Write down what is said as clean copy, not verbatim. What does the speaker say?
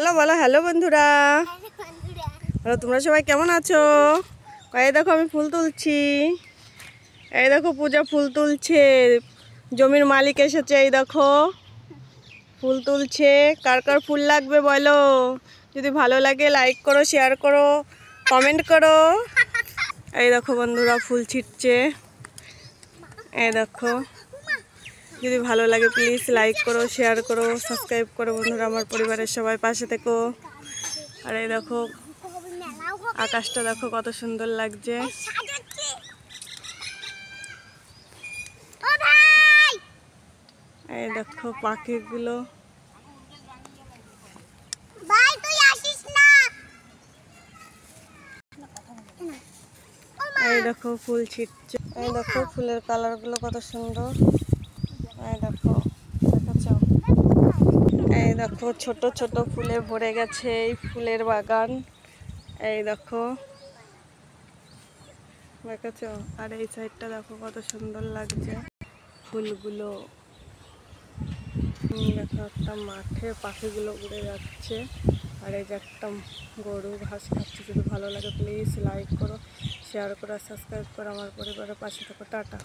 বলো বলো হ্যালো বন্ধুরা। হ্যালো, তোমরা সবাই কেমন আছো? এই দেখো আমি ফুল তুলছি। এই দেখো পূজা ফুল তুলছে, জমির মালিক এসেছে। এই দেখো ফুল তুলছে। কার কার ফুল লাগবে বলো, যদি ভালো লাগে লাইক করো, শেয়ার করো, কমেন্ট করো। এই দেখো বন্ধুরা ফুল ছিটছে। এই দেখো, যদি ভালো লাগে প্লিজ লাইক করো, শেয়ার করো, সাবস্ক্রাইব করো বন্ধুরা, আমার পরিবারের সবাই পাশে থেকো। আর এই দেখো আকাশটা দেখো কত সুন্দর লাগছে। এই দেখো পাখিগুলো। এই দেখো ফুল ছিটছে। এই দেখো ফুলের কালার গুলো কত সুন্দর। এই দেখো দেখেছো? এই দেখো ছোট ছোট ফুলে ভরে গেছে এই ফুলের বাগান। এই দেখো দেখেছো? আর এই সাইডটা দেখো কত সুন্দর লাগছে ফুলগুলো। দেখো একটা মাঠে পাখিগুলো উড়ে যাচ্ছে। আর এই যে একটা গরু ঘাস খাচ্ছে। যদি ভালো লাগে প্লিজ লাইক করো, শেয়ার করো, সাবস্ক্রাইব করো, আমার পরিবারের পাশে থাকো। টাটা।